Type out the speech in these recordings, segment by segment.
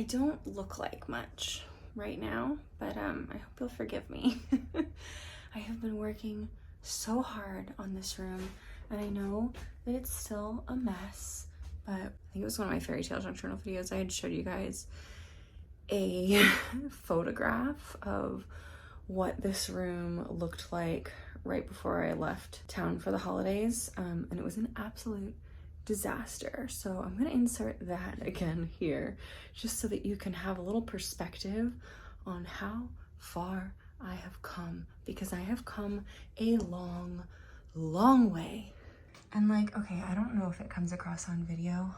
don't look like much right now, but I hope you'll forgive me. I have been working so hard on this room, and I know that it's still a mess, but I think it was one of my fairy tale junk journal videos. I had showed you guys a photograph of what this room looked like right before I left town for the holidays, and it was an absolute disaster. So I'm gonna insert that again here, just so that you can have a little perspective on how far I have come, because I have come a long, long way. And like, okay, I don't know if it comes across on video.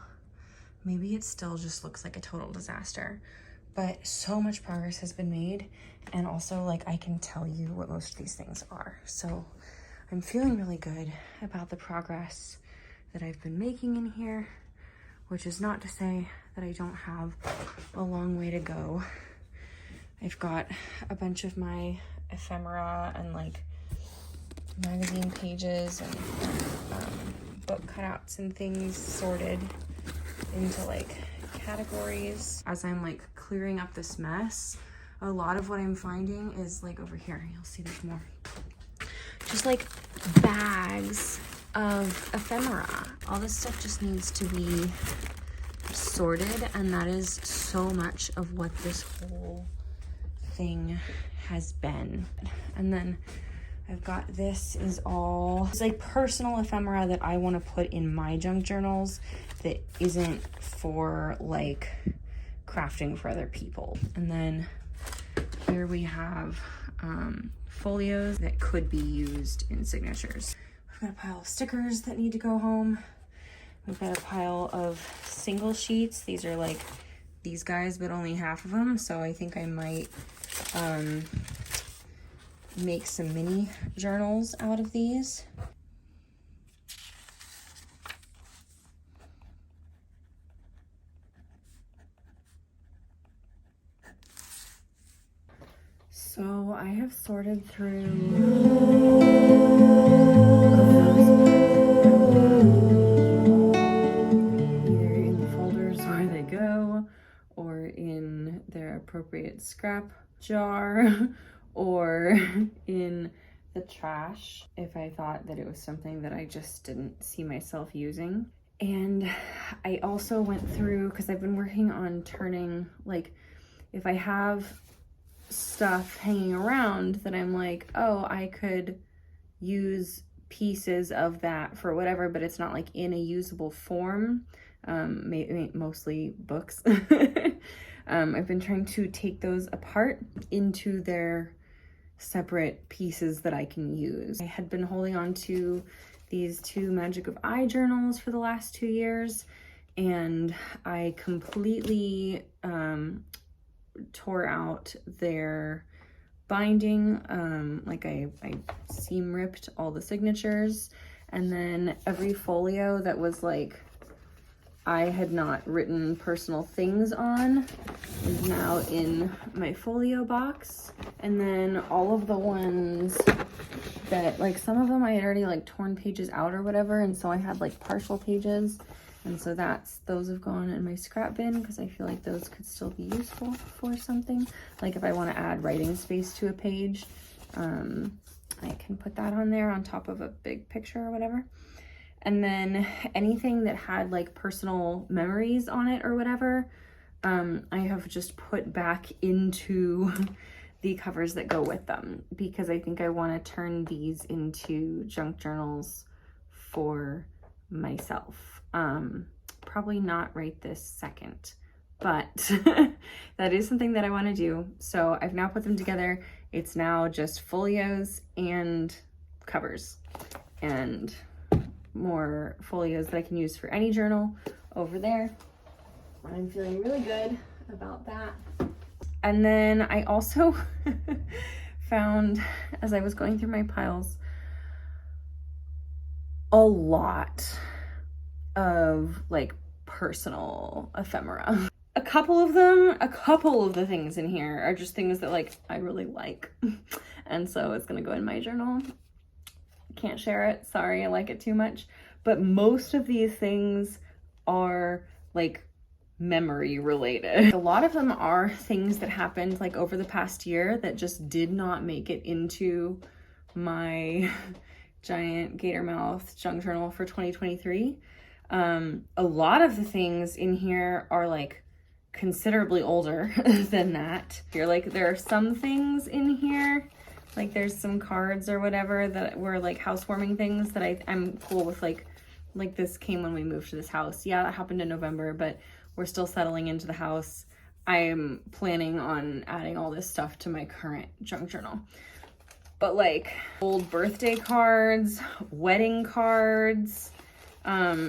Maybe it still just looks like a total disaster, but so much progress has been made. And also, like, I can tell you what most of these things are. So I'm feeling really good about the progress that I've been making in here, which is not to say that I don't have a long way to go. I've got a bunch of my ephemera and like magazine pages and book cutouts and things sorted into like categories. As I'm like clearing up this mess, a lot of what I'm finding is like over here, you'll see there's more, just like bags of ephemera. All this stuff just needs to be sorted, and that is so much of what this whole thing has been. And then I've got, this is all, it's like personal ephemera that I want to put in my junk journals that isn't for like crafting for other people. And then here we have folios that could be used in signatures. We've got a pile of stickers that need to go home. We've got a pile of single sheets. These are like these guys, but only half of them. So I think I might make some mini journals out of these. So I have sorted through either in the folders where they go, or in their appropriate scrap jar, or in the trash if I thought that it was something that I just didn't see myself using. And I also went through, because I've been working on turning, like, if I have stuff hanging around that I'm like, oh, I could use pieces of that for whatever, but it's not like in a usable form, mostly books. I've been trying to take those apart into their separate pieces that I can use. I had been holding on to these two Magic of Eye journals for the last 2 years, and I completely tore out their binding. Like I seam ripped all the signatures, and then every folio that was like I had not written personal things on is now in my folio box. And then all of the ones that, like, some of them I had already like torn pages out or whatever, and so I had like partial pages, and so those have gone in my scrap bin, because I feel like those could still be useful for something. Like if I want to add writing space to a page, I can put that on there on top of a big picture or whatever. And then anything that had like personal memories on it or whatever, I have just put back into the covers that go with them, because I think I want to turn these into junk journals for myself. Probably not right this second, but that is something that I want to do. So I've now put them together. It's now just folios and covers, and more folios that I can use for any journal over there. I'm feeling really good about that. And then I also found, as I was going through my piles, a lot of like personal ephemera. A couple of the things in here are just things that like I really like. And so it's gonna go in my journal. Can't share it, sorry, I like it too much. But most of these things are like memory related. A lot of them are things that happened like over the past year that just did not make it into my giant gator mouth junk journal for 2023. A lot of the things in here are like considerably older than that. You're like, there are some things in here, like there's some cards or whatever that were like housewarming things that I'm cool with. Like this came when we moved to this house. Yeah, that happened in November, but we're still settling into the house. I am planning on adding all this stuff to my current junk journal. But like old birthday cards, wedding cards,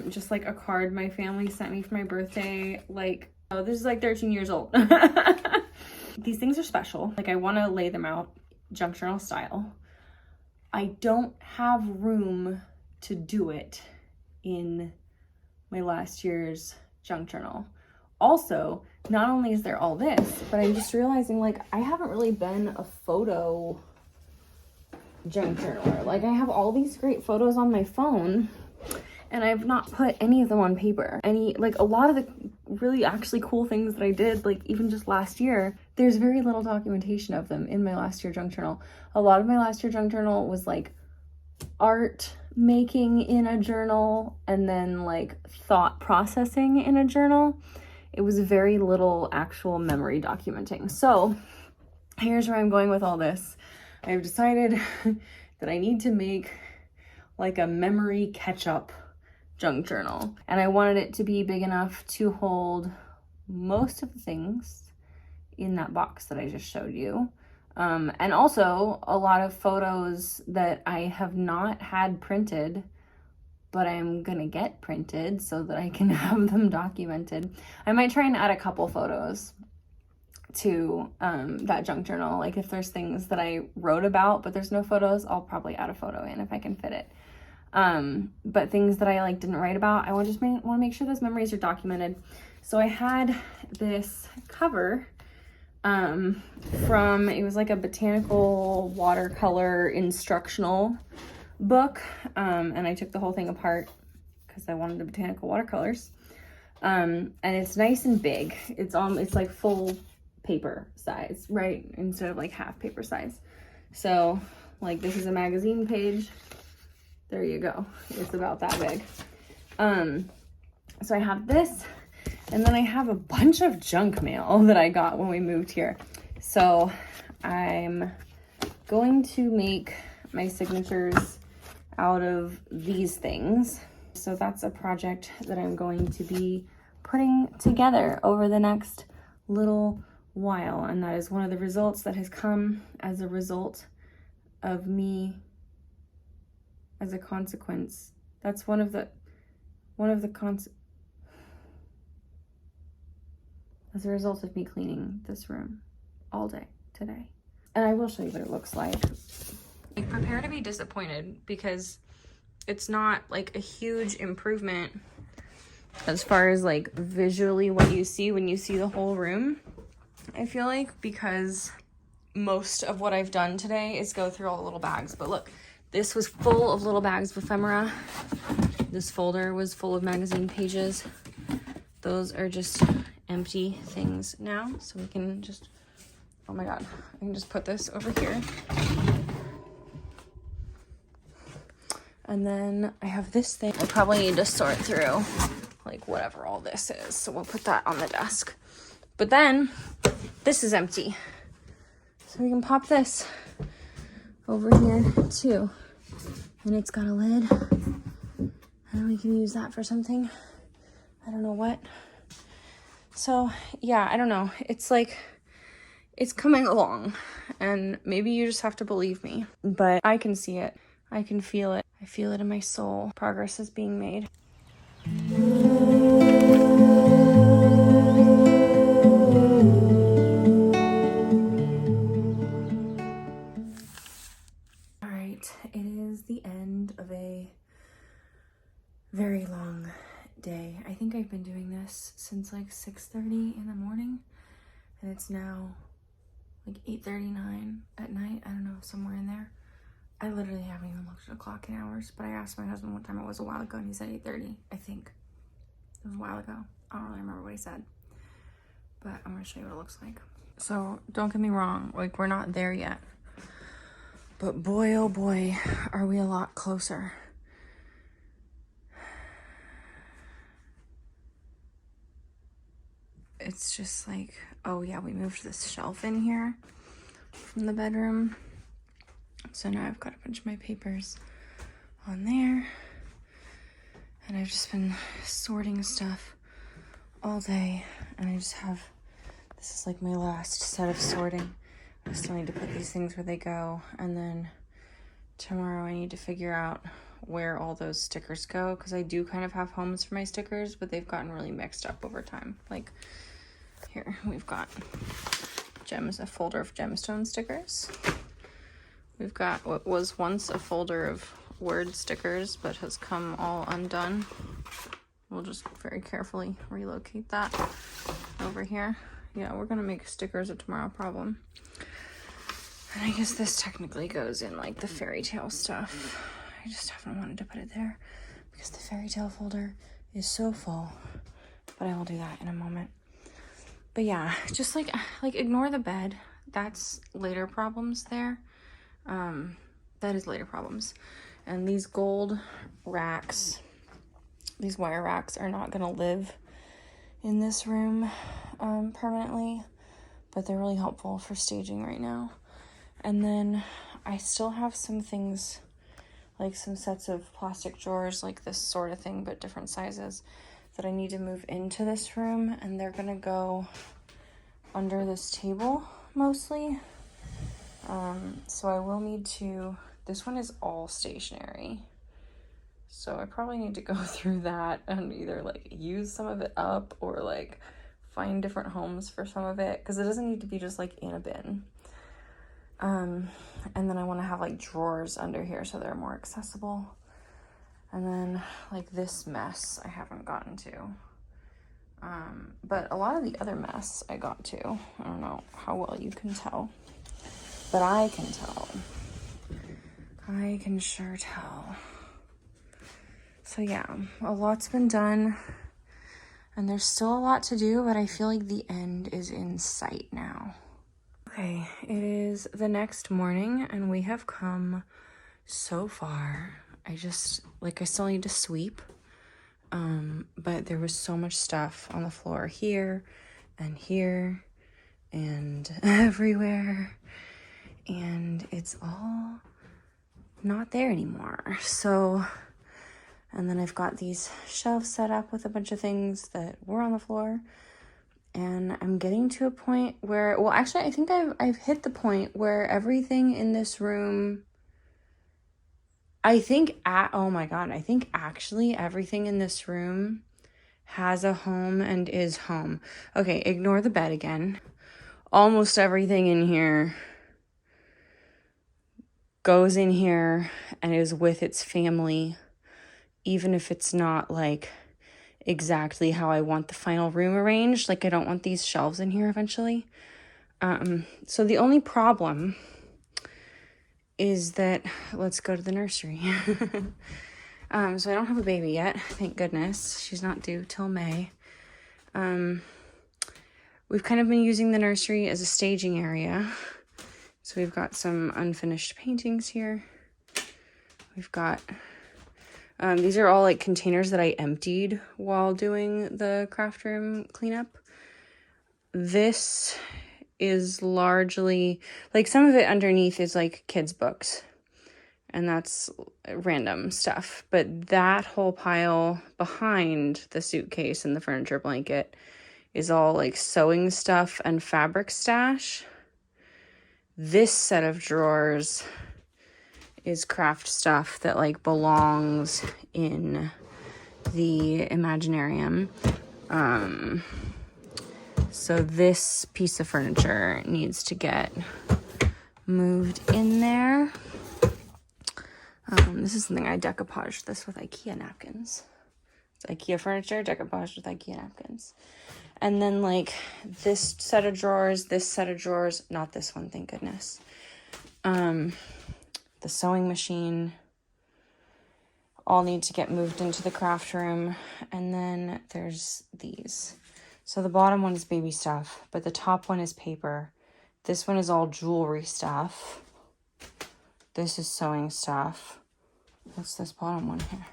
just like a card my family sent me for my birthday. Like, oh, this is like 13 years old. These things are special. Like I want to lay them out junk journal style. I don't have room to do it in my last year's junk journal. Also, not only is there all this, but I'm just realizing like I haven't really been a photo junk journaler. Like I have all these great photos on my phone and I've not put any of them on paper. Like a lot of the really actually cool things that I did, like even just last year, there's very little documentation of them in my last year junk journal. A lot of my last year junk journal was like art making in a journal and then like thought processing in a journal. It was very little actual memory documenting. So here's where I'm going with all this. I've decided that I need to make like a memory catch-up junk journal. And I wanted it to be big enough to hold most of the things in that box that I just showed you. And also a lot of photos that I have not had printed, but I'm gonna get printed so that I can have them documented. I might try and add a couple photos to that junk journal. Like if there's things that I wrote about but there's no photos, I'll probably add a photo in if I can fit it. But things that I like didn't write about, I want to make sure those memories are documented. So I had this cover from, it was like a botanical watercolor instructional book, and I took the whole thing apart because I wanted the botanical watercolors. And it's nice and big. It's like full paper size, right? Instead of like half paper size. So like this is a magazine page. There you go. It's about that big. So I have this, and then I have a bunch of junk mail that I got when we moved here. So I'm going to make my signatures out of these things. So that's a project that I'm going to be putting together over the next little while. And that is one of the results that has come as a result of me, as a consequence. That's one of the as a result of me cleaning this room all day today. And I will show you what it looks like. Prepare to be disappointed because it's not like a huge improvement as far as like visually what you see when you see the whole room, I feel like, because most of what I've done today is go through all the little bags. But look, this was full of little bags of ephemera. This folder was full of magazine pages. Those are just empty things now. So we can just, oh my God, I can just put this over here. And then I have this thing. We'll probably need to sort through like whatever all this is. So we'll put that on the desk. But then this is empty. So we can pop this over here too. And it's got a lid. And we can use that for something. I don't know what. So yeah, I don't know. It's like, it's coming along. And maybe you just have to believe me. But I can see it. I can feel it. I feel it in my soul. Progress is being made. All right, it is the end of a very long day. I think I've been doing this since like 6:30 in the morning, and it's now like 8:39 at night. I don't know, somewhere in there. I literally haven't even looked at the clock in hours, but I asked my husband what time it was a while ago, and he said 8:30, I think. It was a while ago. I don't really remember what he said. but I'm gonna show you what it looks like. So don't get me wrong, like we're not there yet, but boy, oh boy, are we a lot closer. It's just like, oh yeah, we moved this shelf in here from the bedroom. So now I've got a bunch of my papers on there. And I've just been sorting stuff all day. And I just have, this is like my last set of sorting. I still need to put these things where they go. And then tomorrow I need to figure out where all those stickers go. Because I do kind of have homes for my stickers, but they've gotten really mixed up over time. Like here, we've got a folder of gemstone stickers. We've got what was once a folder of word stickers, but has come all undone. We'll just very carefully relocate that over here. Yeah, we're gonna make stickers a tomorrow problem. And I guess this technically goes in like the fairy tale stuff. I just haven't wanted to put it there because the fairy tale folder is so full, but I will do that in a moment. But yeah, just like ignore the bed. That's later problems there. That is later problems. And these gold racks, these wire racks are not gonna live in this room permanently, but they're really helpful for staging right now. And then I still have some things, like some sets of plastic drawers, like this sort of thing, but different sizes, that I need to move into this room, and they're gonna go under this table mostly. So I will need to, this one is all stationary, so I probably need to go through that and either like use some of it up or like find different homes for some of it, because it doesn't need to be just like in a bin. And then I want to have like drawers under here so they're more accessible. And then like this mess I haven't gotten to. But a lot of the other mess I got to. I don't know how well you can tell, but I can tell. I can sure tell. So yeah, a lot's been done and there's still a lot to do, but I feel like the end is in sight now. Okay, it is the next morning and we have come so far. I still need to sweep. But there was so much stuff on the floor here and everywhere, and it's all not there anymore. So, and then I've got these shelves set up with a bunch of things that were on the floor, and I'm getting to a point where, well, actually, I think I've hit the point where everything in this room, I think actually everything in this room has a home and is home. Okay, ignore the bed again. Almost everything in here goes in here and is with its family, even if it's not like exactly how I want the final room arranged. Like I don't want these shelves in here eventually. So the only problem is that, let's go to the nursery. So I don't have a baby yet, thank goodness. She's not due till May. We've kind of been using the nursery as a staging area. So we've got some unfinished paintings here. We've got, these are all like containers that I emptied while doing the craft room cleanup. This is largely, like some of it underneath is like kids' books. And that's random stuff. But that whole pile behind the suitcase and the furniture blanket is all like sewing stuff and fabric stash. This set of drawers is craft stuff that like belongs in the Imaginarium. So this piece of furniture needs to get moved in there. This is something I decoupaged this with IKEA napkins. It's IKEA furniture decoupaged with IKEA napkins. And then like this set of drawers, not this one, thank goodness. The sewing machine all need to get moved into the craft room. And then there's these So the bottom one is baby stuff, but the top one is paper. This one is all jewelry stuff. This is sewing stuff. What's this bottom one here?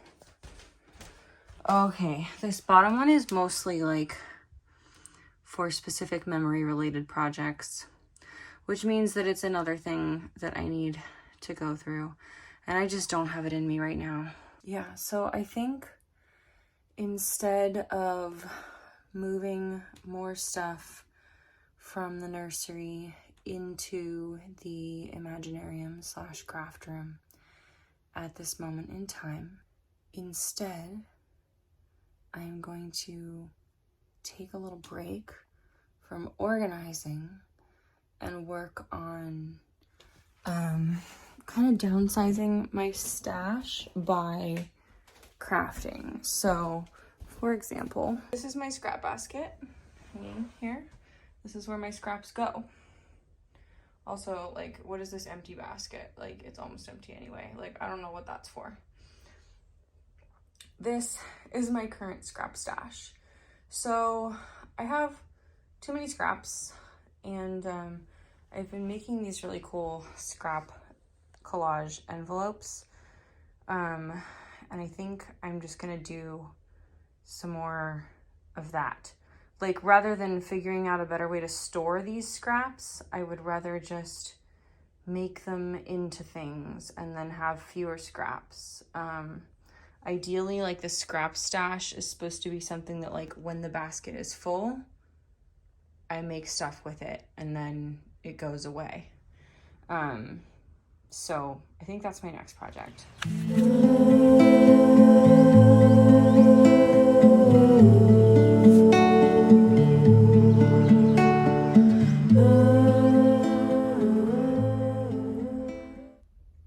Okay, this bottom one is mostly like for specific memory related projects, which means that it's another thing that I need to go through, and I just don't have it in me right now. Yeah, so I think instead of moving more stuff from the nursery into the Imaginarium / craft room at this moment in time, instead I'm going to take a little break from organizing and work on kind of downsizing my stash by crafting. So for example, this is my scrap basket hanging here. This is where my scraps go. Also, like, what is this empty basket? Like, it's almost empty anyway. Like, I don't know what that's for. This is my current scrap stash. So I have too many scraps, and I've been making these really cool scrap collage envelopes. And I think I'm just gonna do some more of that. Like, rather than figuring out a better way to store these scraps, I would rather just make them into things and then have fewer scraps. Ideally, like, the scrap stash is supposed to be something that, like, when the basket is full, I make stuff with it and then it goes away. So I think that's my next project.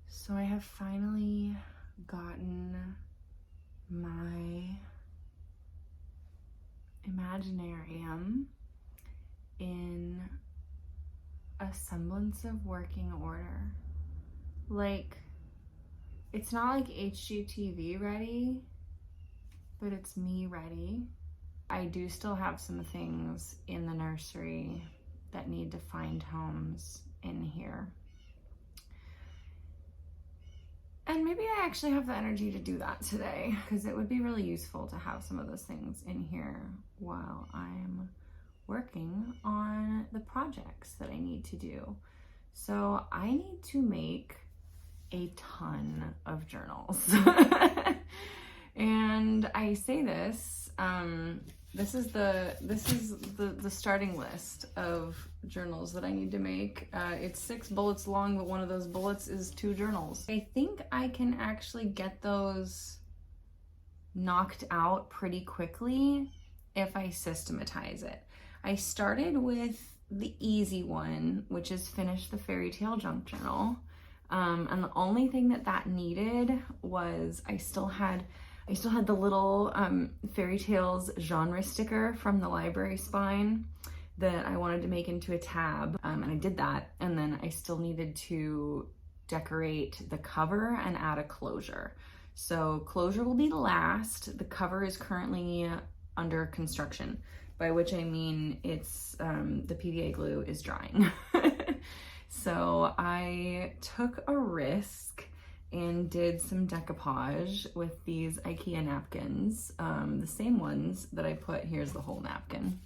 So I have finally gotten my Imaginarium in a semblance of working order. Like, it's not like HGTV ready, but it's me ready. I do still have some things in the nursery that need to find homes in here. And maybe I actually have the energy to do that today, because it would be really useful to have some of those things in here while I'm working on the projects that I need to do. So I need to make a ton of journals. And I say this, this is the starting list of journals that I need to make. It's 6 bullets long, but one of those bullets is 2 journals. I think I can actually get those knocked out pretty quickly if I systematize it. I started with the easy one, which is finish the fairy tale junk journal. And the only thing that needed was I still had the little fairy tales genre sticker from the library spine that I wanted to make into a tab, and I did that. And then I still needed to decorate the cover and add a closure. So closure will be last. The cover is currently under construction, by which I mean it's the PVA glue is drying. So I took a risk and did some decoupage with these IKEA napkins, the same ones that I put, here's the whole napkin,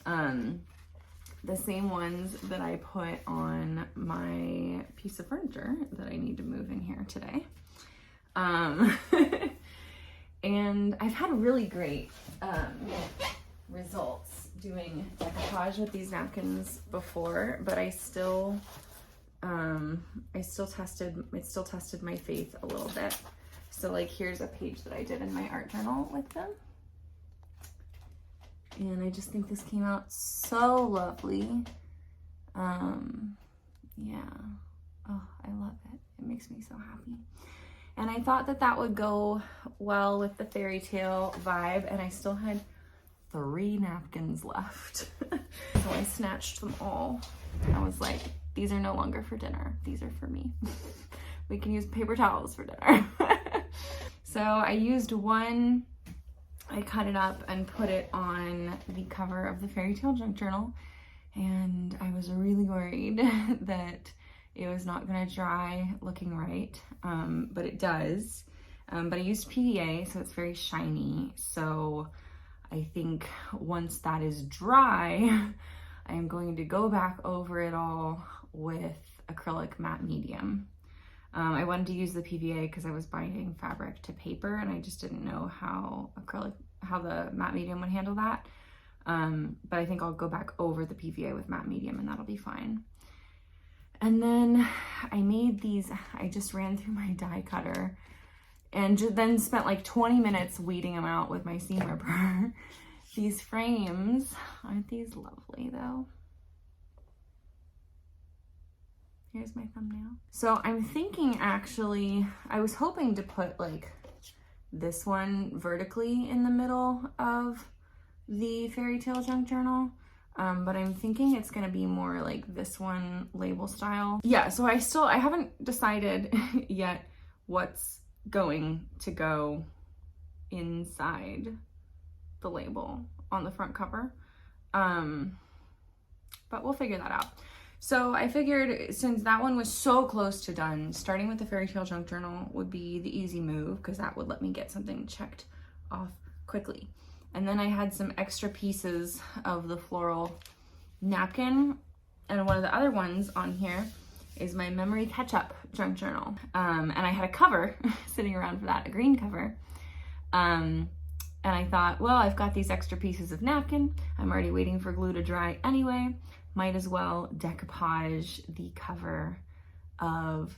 the same ones that I put on my piece of furniture that I need to move in here today. And I've had really great results doing decoupage with these napkins before, but it still tested my faith a little bit. So, like, here's a page that I did in my art journal with them. And I just think this came out so lovely. Yeah. Oh, I love it. It makes me so happy. And I thought that would go well with the fairy tale vibe, and I still had 3 napkins left. So I snatched them all. I was like, these are no longer for dinner. These are for me. We can use paper towels for dinner. So I used one I cut it up and put it on the cover of the Fairy Tale Junk Journal, and I was really worried that it was not gonna dry looking right, but it does. But I used PVA, so it's very shiny. So I think once that is dry, I'm going to go back over it all with acrylic matte medium. I wanted to use the PVA because I was binding fabric to paper and I just didn't know how the matte medium would handle that. But I think I'll go back over the PVA with matte medium and that'll be fine. And then I made these, I just ran through my die cutter and then spent like 20 minutes weeding them out with my seam ripper. These frames, aren't these lovely though? Here's my thumbnail. So I'm thinking actually, I was hoping to put like this one vertically in the middle of the Fairy Tale Junk Journal, but I'm thinking it's gonna be more like this one label style. Yeah, so I haven't decided yet what's going to go inside the label on the front cover, but we'll figure that out. So I figured since that one was so close to done, starting with the Fairy Tale Junk Journal would be the easy move because that would let me get something checked off quickly. And then I had some extra pieces of the floral napkin, and one of the other ones on here is my Memory Catch-Up Junk Journal. And I had a cover sitting around for that, a green cover. And I thought, well, I've got these extra pieces of napkin. I'm already waiting for glue to dry anyway. Might as well decoupage the cover of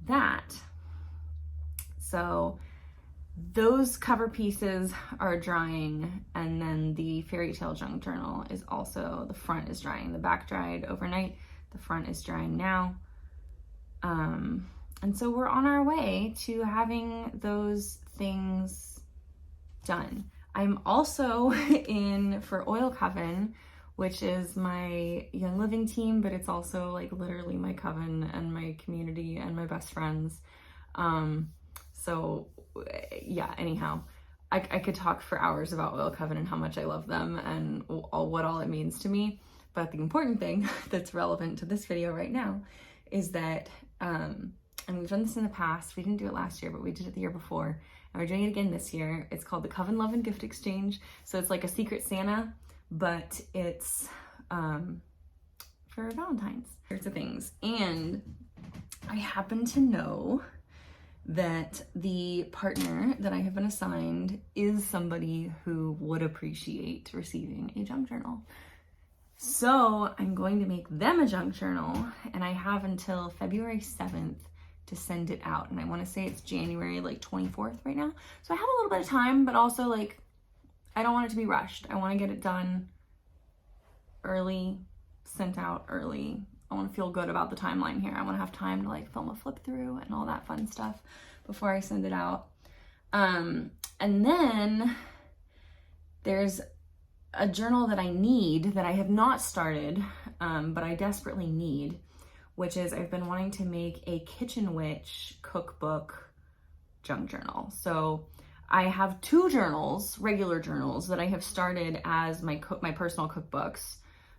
that. So those cover pieces are drying, and then the Fairy Tale Junk Journal is also, the front is drying. The back dried overnight, the front is drying now. And so we're on our way to having those things done. I'm also in for Oil Coven, which is my Young Living team, but it's also like literally my coven and my community and my best friends. So yeah, anyhow, I could talk for hours about Oil Coven and how much I love them and what all it means to me. But the important thing that's relevant to this video right now is that, and we've done this in the past, we didn't do it last year, but we did it the year before, and we're doing it again this year. It's called the Coven Love and Gift Exchange. So it's like a Secret Santa, but it's for Valentine's. Here's the things. And I happen to know that the partner that I have been assigned is somebody who would appreciate receiving a junk journal. So I'm going to make them a junk journal, and I have until February 7th to send it out. And I want to say it's January like 24th right now. So I have a little bit of time, but also like, I don't want it to be rushed. I want to get it done early, sent out early. I want to feel good about the timeline here. I want to have time to like film a flip through and all that fun stuff before I send it out. And then there's a journal that I need that I have not started, but I desperately need, which is I've been wanting to make a Kitchen Witch cookbook junk journal. So I have two journals, regular journals, that I have started as my personal cookbooks.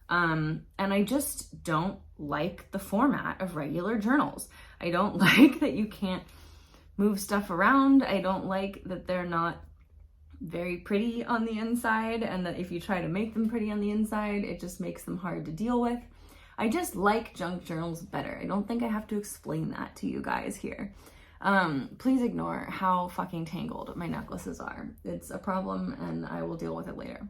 And I just don't like the format of regular journals. I don't like that you can't move stuff around. I don't like that they're not very pretty on the inside, and that if you try to make them pretty on the inside, it just makes them hard to deal with. I just like junk journals better. I don't think I have to explain that to you guys here. Please ignore how fucking tangled my necklaces are. It's a problem and I will deal with it later.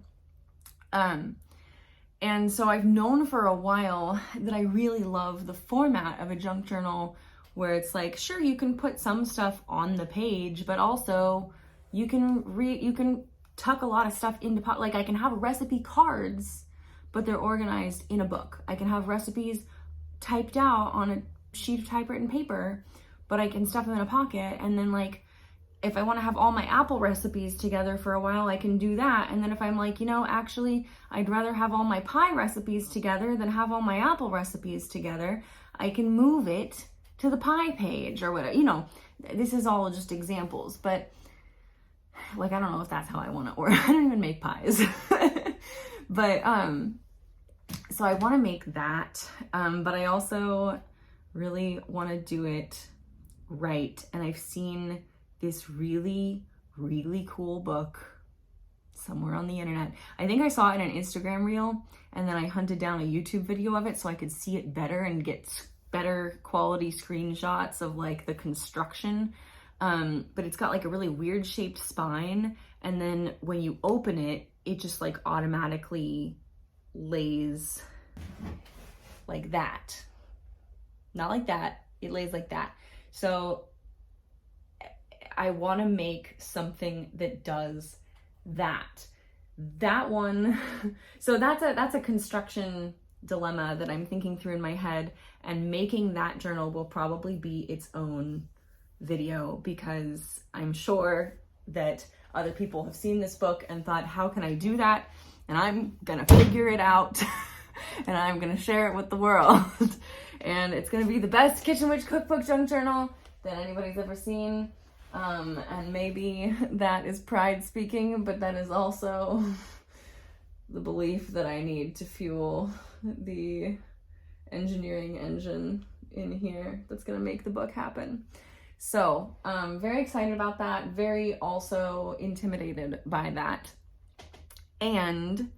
And so I've known for a while that I really love the format of a junk journal where it's like, sure, you can put some stuff on the page, but also you can tuck a lot of stuff into like I can have recipe cards, but they're organized in a book. I can have recipes typed out on a sheet of typewritten paper, but I can stuff them in a pocket. And then like, if I want to have all my apple recipes together for a while, I can do that. And then if I'm like, you know, actually, I'd rather have all my pie recipes together than have all my apple recipes together, I can move it to the pie page or whatever. You know, this is all just examples, but like, I don't know if that's how I want to order. I don't even make pies. But, so I want to make that, but I also really want to do it right. And I've seen this really, really cool book somewhere on the internet. I think I saw it in an Instagram reel, and then I hunted down a YouTube video of it so I could see it better and get better quality screenshots of like the construction. But it's got like a really weird shaped spine, and then when you open it, it just like automatically lays like that. Not like that, it lays like that. So I want to make something that does that. That one, so that's a construction dilemma that I'm thinking through in my head, and making that journal will probably be its own video, because I'm sure that other people have seen this book and thought, how can I do that? And I'm gonna figure it out and I'm gonna share it with the world. And it's gonna be the best Kitchen Witch cookbook junk journal that anybody's ever seen. And maybe that is pride speaking, but that is also the belief that I need to fuel the engineering engine in here that's gonna make the book happen. So, very excited about that, very also intimidated by that. And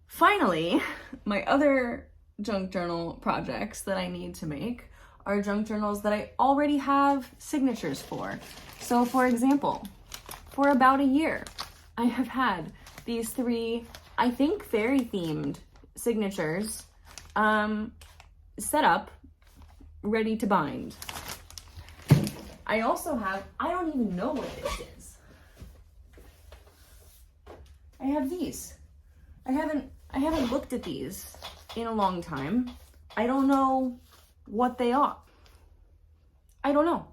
finally, my other junk journal projects that I need to make are junk journals that I already have signatures for. So for example, for about a year, I have had these 3, I think, fairy themed signatures set up, ready to bind. I also have, I don't even know what this is. I have these. I haven't looked at these in a long time. I don't know what they are. I don't know.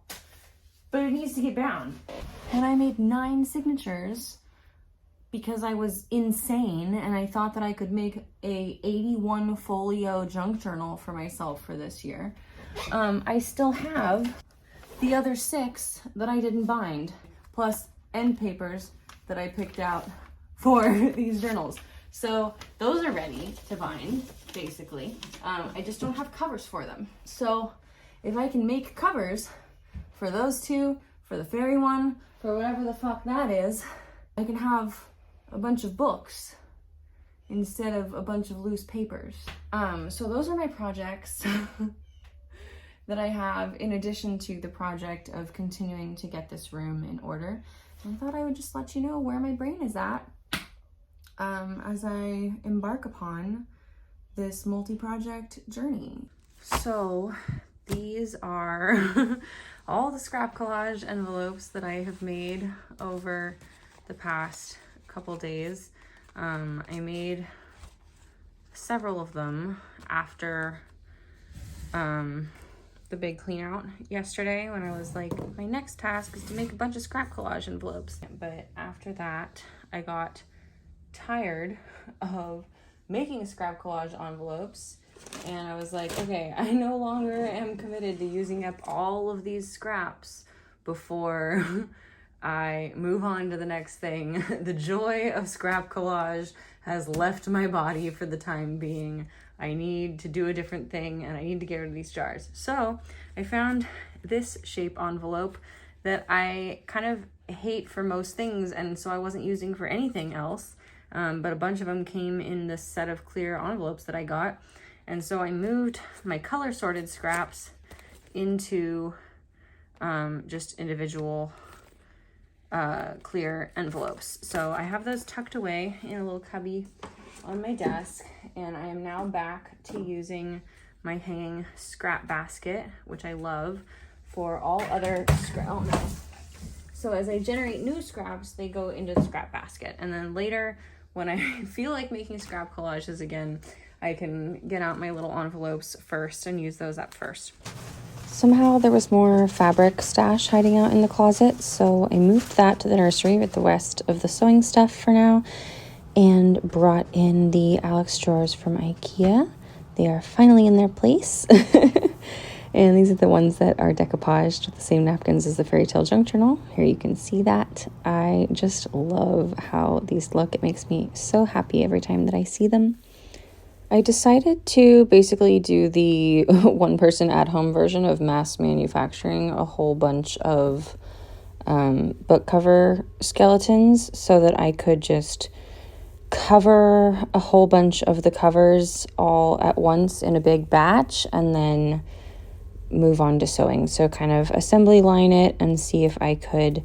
But it needs to get bound. And I made 9 signatures because I was insane and I thought that I could make a 81 folio junk journal for myself for this year. I still have the other 6 that I didn't bind, plus end papers that I picked out for these journals. So those are ready to bind, basically. I just don't have covers for them. So if I can make covers for those 2, for the fairy one, for whatever the fuck that is, I can have a bunch of books instead of a bunch of loose papers. So those are my projects that I have, in addition to the project of continuing to get this room in order. And I thought I would just let you know where my brain is at as I embark upon this multi-project journey. So these are all the scrap collage envelopes that I have made over the past couple days. I made several of them after the big clean out yesterday, when I was like, my next task is to make a bunch of scrap collage envelopes. But after that, I got tired of making scrap collage envelopes, and I was like, okay, I no longer am committed to using up all of these scraps before I move on to the next thing. The joy of scrap collage has left my body for the time being. I need to do a different thing, and I need to get rid of these jars. So I found this shape envelope that I kind of hate for most things, and so I wasn't using for anything else. But a bunch of them came in this set of clear envelopes that I got. And so I moved my color sorted scraps into just individual clear envelopes. So I have those tucked away in a little cubby on my desk, and I am now back to using my hanging scrap basket, which I love, for all other scrap. Oh no. So as I generate new scraps, they go into the scrap basket, and then later when I feel like making scrap collages again, I can get out my little envelopes first and use those up first. Somehow there was more fabric stash hiding out in the closet, so I moved that to the nursery with the rest of the sewing stuff for now, and brought in the Alex drawers from IKEA. They are finally in their place. And these are the ones that are decoupaged with the same napkins as the Fairy Tale Junk Journal. Here you can see that. I I just love how these look. It makes me so happy every time that I see them. I decided to basically do the one-person at-home version of mass manufacturing a whole bunch of book cover skeletons so that I could just cover a whole bunch of the covers all at once in a big batch and then move on to sewing. So kind of assembly line it and see if I could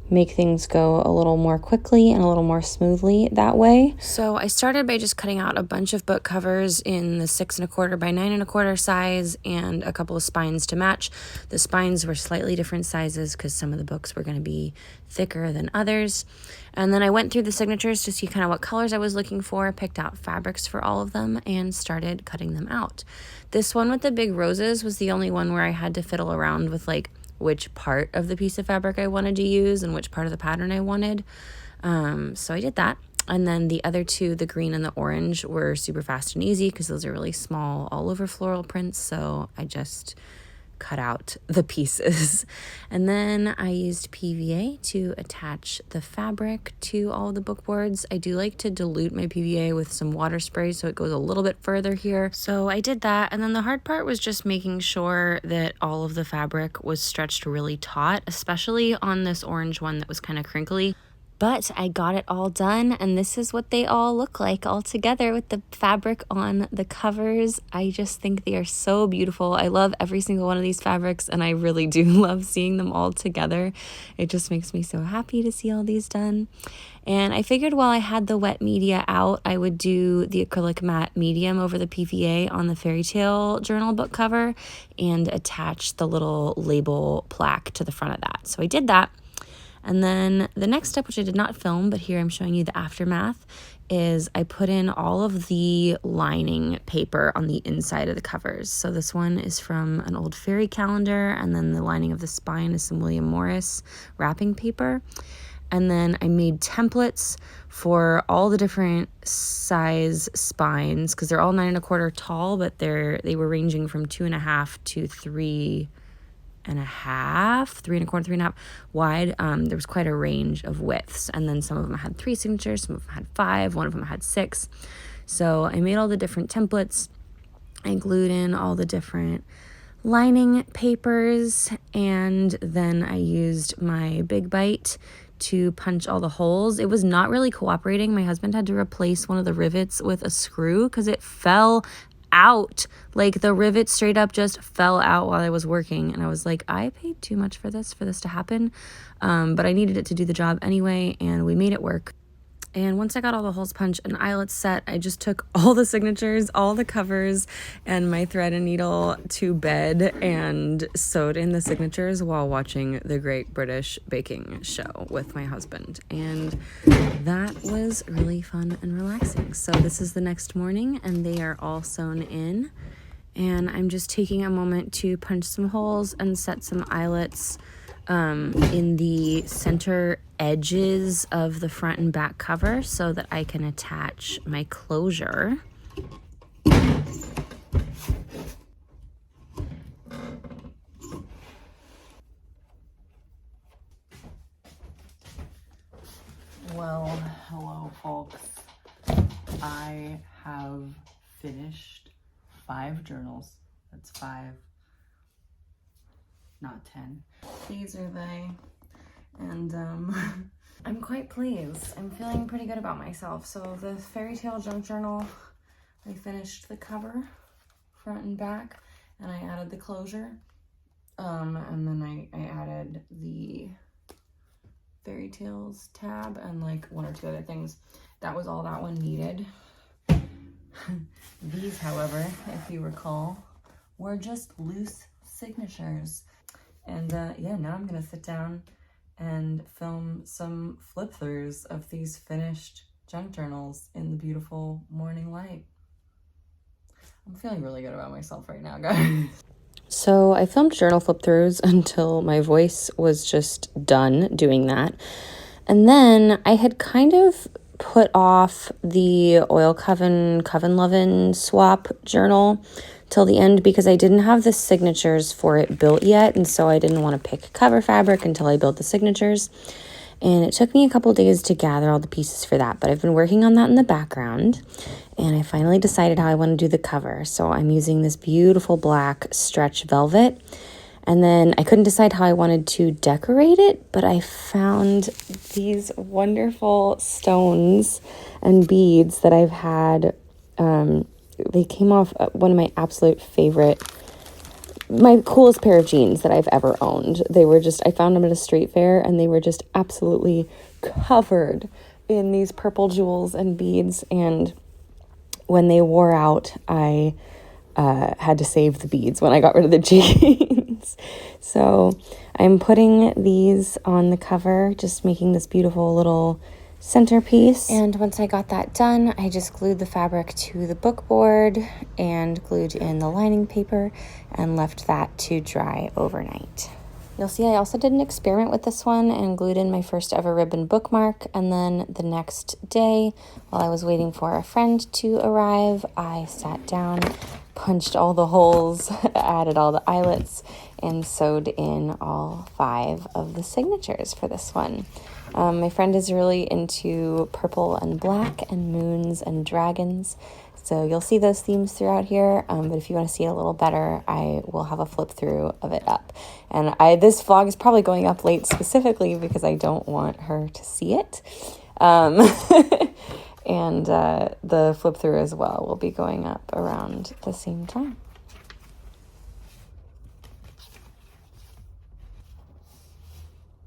make things go a little more quickly and a little more smoothly that way. So I started by just cutting out a bunch of book covers in the 6 1/4 by 9 1/4 size and a couple of spines to match. The spines were slightly different sizes because some of the books were going to be thicker than others. And then I went through the signatures to see kind of what colors I was looking for, picked out fabrics for all of them, and started cutting them out. This one with the big roses was the only one where I had to fiddle around with like which part of the piece of fabric I wanted to use and which part of the pattern I wanted. So I did that. And then the other two, the green and the orange, were super fast and easy because those are really small all over floral prints. So I just cut out the pieces. And then I used PVA to attach the fabric to all the book boards. I do like to dilute my PVA with some water spray so it goes a little bit further here. So I did that. And then the hard part was just making sure that all of the fabric was stretched really taut, especially on this orange one that was kind of crinkly. But I got it all done, and this is what they all look like all together with the fabric on the covers. I just think they are so beautiful. I love every single one of these fabrics, and I really do love seeing them all together. It just makes me so happy to see all these done. And I figured while I had the wet media out, I would do the acrylic matte medium over the PVA on the fairy tale journal book cover and attach the little label plaque to the front of that. So I did that. And then the next step, which I did not film, but here I'm showing you the aftermath, is I put in all of the lining paper on the inside of the covers. So this one is from an old fairy calendar, and then the lining of the spine is some William Morris wrapping paper. And then I made templates for all the different size spines, because they're all 9 1/4 tall, but they were ranging from 2.5 to 3.5, 3 1/4, 3.5 wide. There was quite a range of widths, and then some of them had 3 signatures, some of them had 5, one of them had 6. So I made all the different templates. I glued in all the different lining papers, and then I used my Big Bite to punch all the holes. It was not really cooperating. My husband had to replace one of the rivets with a screw because it fell out. Like the rivet straight up just fell out while I was working, and I was like, I paid too much for this to happen, but I needed it to do the job anyway, and we made it work. And once I got all the holes punched and eyelets set, I just took all the signatures, all the covers, and my thread and needle to bed and sewed in the signatures while watching the Great British Baking Show with my husband. And that was really fun and relaxing. So this is the next morning, and they are all sewn in. And I'm just taking a moment to punch some holes and set some eyelets in the center edges of the front and back cover so that I can attach my closure. Well, hello folks. I have finished 5 journals. That's 5, not 10. These are they. And I'm quite pleased. I'm feeling pretty good about myself. So the fairy tale junk journal, I finished the cover, front and back, and I added the closure. And then I added the fairy tales tab and like 1 or 2 other things. That was all that one needed. These, however, if you recall, were just loose signatures. And yeah, now I'm gonna sit down and film some flip throughs of these finished junk journals in the beautiful morning light. I'm feeling really good about myself right now, guys. So I filmed journal flip throughs until my voice was just done doing that. And then I had kind of put off the oil coven lovin' swap journal till the end because I didn't have the signatures for it built yet, and so I didn't want to pick cover fabric until I built the signatures. And it took me a couple days to gather all the pieces for that, but I've been working on that in the background. And I finally decided how I want to do the cover. So I'm using this beautiful black stretch velvet. And then I couldn't decide how I wanted to decorate it, but I found these wonderful stones and beads that I've had. They came off one of my absolute favorite, my coolest pair of jeans that I've ever owned. They were just, I found them at a street fair, and they were just absolutely covered in these purple jewels and beads. And when they wore out, I had to save the beads when I got rid of the jeans. So I'm putting these on the cover, just making this beautiful little centerpiece. And once I got that done, I just glued the fabric to the book board and glued in the lining paper and left that to dry overnight. You'll see I also did an experiment with this one and glued in my first ever ribbon bookmark. And then the next day, while I was waiting for a friend to arrive, I sat down, punched all the holes, added all the eyelets, and sewed in all 5 of the signatures for this one. My friend is really into purple and black and moons and dragons, so you'll see those themes throughout here, but if you want to see it a little better, I will have a flip through of it up. And this vlog is probably going up late specifically because I don't want her to see it. And the flip through as well will be going up around the same time.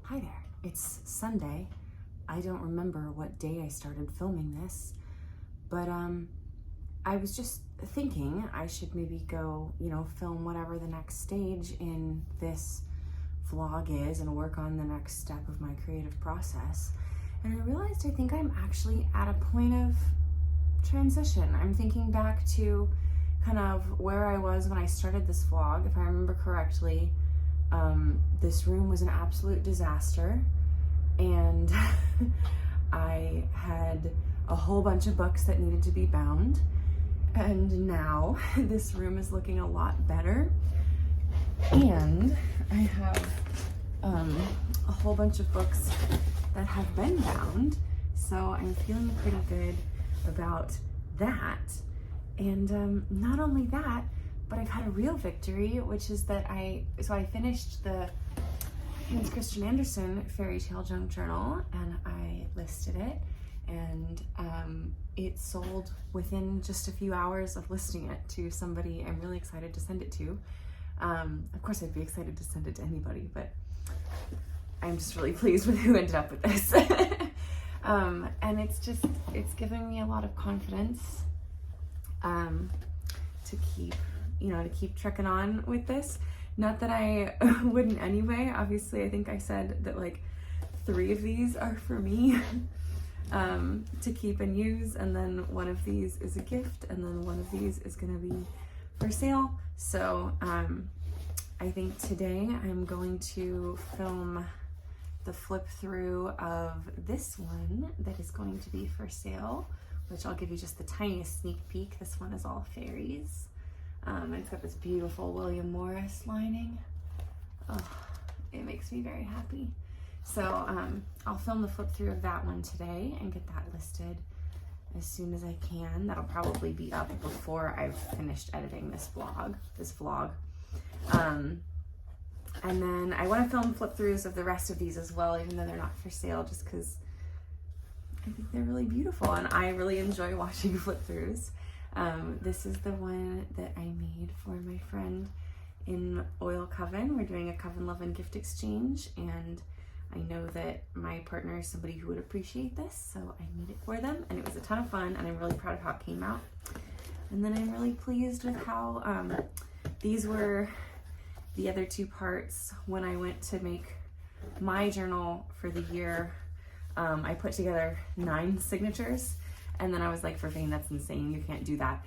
Hi there, it's Sunday. I don't remember what day I started filming this, but I was just thinking I should maybe go, film whatever the next stage in this vlog is and work on the next step of my creative process. And I realized I think I'm actually at a point of transition. I'm thinking back to kind of where I was when I started this vlog. If I remember correctly, this room was an absolute disaster, and I had a whole bunch of books that needed to be bound. And now this room is looking a lot better, and I have a whole bunch of books that have been bound, so I'm feeling pretty good about that. And not only that, but I've had a real victory, which is that I finished the Hans Christian Andersen fairy tale junk journal, and I listed it, and it sold within just a few hours of listing it to somebody I'm really excited to send it to. Of course, I'd be excited to send it to anybody, but I'm just really pleased with who ended up with this. And it's giving me a lot of confidence to keep trekking on with this. Not that I wouldn't anyway. Obviously, I think I said that like 3 of these are for me. To keep and use, and then one of these is a gift, and then one of these is going to be for sale. So I think today I'm going to film the flip through of this one that is going to be for sale, which I'll give you just the tiniest sneak peek. This one is all fairies. It's got this beautiful William Morris lining. Oh, it makes me very happy. So I'll film the flip through of that one today and get that listed as soon as I can. That'll probably be up before I've finished editing this vlog. And then I want to film flip throughs of the rest of these as well, even though they're not for sale, just because I think they're really beautiful and I really enjoy watching flip throughs. This is the one that I made for my friend in Oil Coven. We're doing a Coven Love and Gift Exchange, and I know that my partner is somebody who would appreciate this, so I made it for them, and it was a ton of fun, and I'm really proud of how it came out. And then I'm really pleased with how these were the other 2 parts when I went to make my journal for the year. I put together 9 signatures, and then I was like, for Vane, that's insane, you can't do that.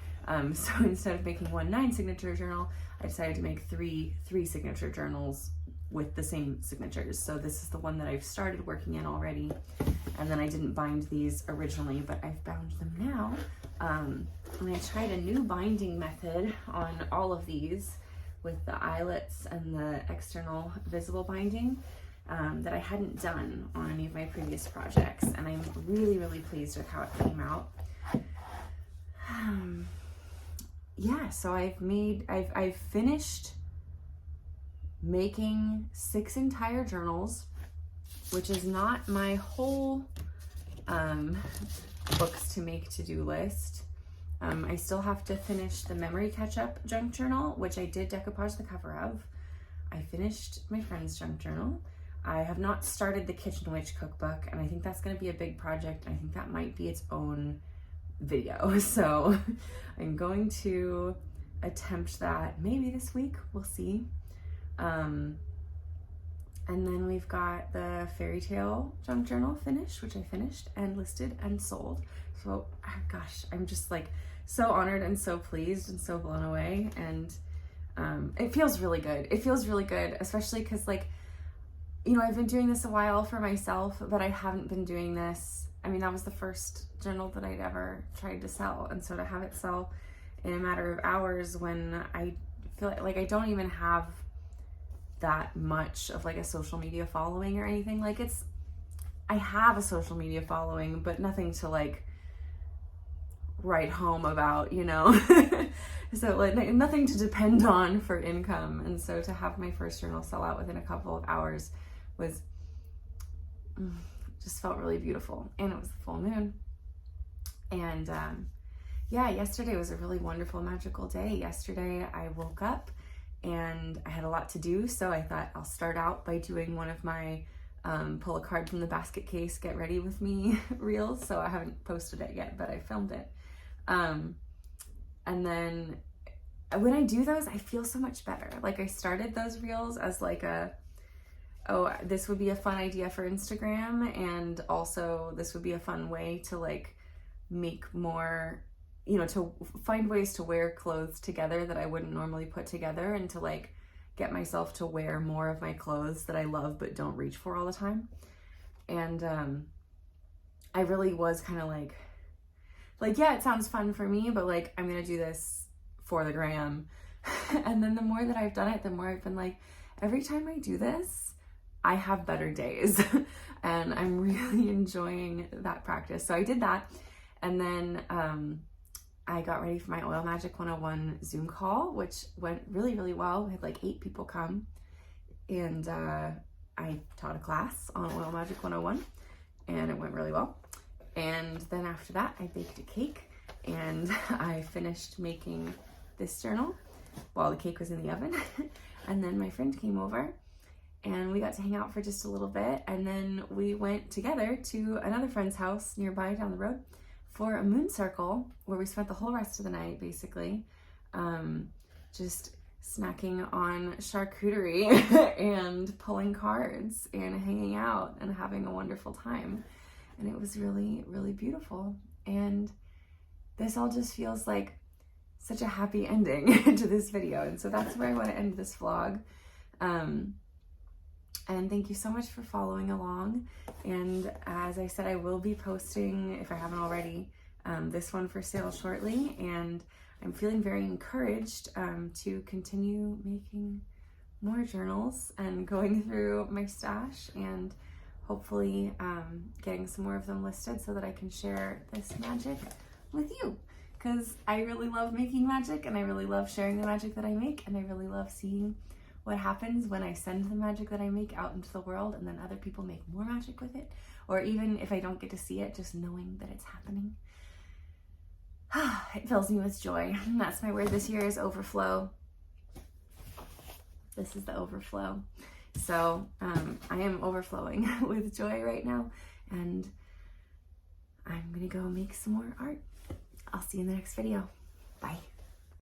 So instead of making 1 9-signature journal, I decided to make 3 signature journals with the same signatures. So this is the one that I've started working in already, and then I didn't bind these originally, but I've bound them now. And I tried a new binding method on all of these with the eyelets and the external visible binding, that I hadn't done on any of my previous projects, and I'm really, really pleased with how it came out. Yeah, so I've finished making 6 entire journals, which is not my whole books to make to-do list. I still have to finish the memory catch-up junk journal, which I did decoupage the cover of. I finished my friend's junk journal. I have not started the Kitchen Witch cookbook, and I think that's going to be a big project. I think that might be its own video, so I'm going to attempt that maybe this week. We'll see. And then we've got the fairy tale junk journal finished, which I finished and listed and sold. So gosh, I'm just like so honored and so pleased and so blown away, and it feels really good. It feels really good, especially because, like, you know, I've been doing this a while for myself, but I haven't been doing this. I mean, that was the first journal that I'd ever tried to sell, and so to have it sell in a matter of hours when I feel like I don't even have that much of like a social media following or anything. Like, I have a social media following, but nothing to like write home about, you know. So like nothing to depend on for income. And so to have my first journal sell out within a couple of hours was just felt really beautiful. And it was the full moon. And yeah, yesterday was a really wonderful, magical day. Yesterday I woke up and I had a lot to do, so I thought I'll start out by doing one of my pull a card from the basket case, get ready with me reels. So I haven't posted it yet, but I filmed it. And then when I do those, I feel so much better. Like, I started those reels as like oh, this would be a fun idea for Instagram, and also this would be a fun way to like make more, you know, to find ways to wear clothes together that I wouldn't normally put together, and to like get myself to wear more of my clothes that I love but don't reach for all the time. And I really was kind of like, yeah, it sounds fun for me, but like, I'm gonna do this for the gram. And then the more that I've done it, the more I've been like, every time I do this, I have better days. And I'm really enjoying that practice. So I did that. And then I got ready for my Oil Magic 101 Zoom call, which went really, really well. We had like 8 people come, and I taught a class on Oil Magic 101, and it went really well. And then after that, I baked a cake, and I finished making this journal while the cake was in the oven. And then my friend came over, and we got to hang out for just a little bit, and then we went together to another friend's house nearby down the road for a moon circle, where we spent the whole rest of the night basically just snacking on charcuterie and pulling cards and hanging out and having a wonderful time. And it was really, really beautiful. And this all just feels like such a happy ending to this video. And so that's where I want to end this vlog. And thank you so much for following along. And as I said, I will be posting, if I haven't already, this one for sale shortly. And I'm feeling very encouraged to continue making more journals and going through my stash, and hopefully getting some more of them listed so that I can share this magic with you. Because I really love making magic, and I really love sharing the magic that I make, and I really love seeing what happens when I send the magic that I make out into the world, and then other people make more magic with it. Or even if I don't get to see it, just knowing that it's happening. It fills me with joy. And that's my word this year, is overflow. This is the overflow. So I am overflowing with joy right now, and I'm gonna go make some more art. I'll see you in the next video. Bye.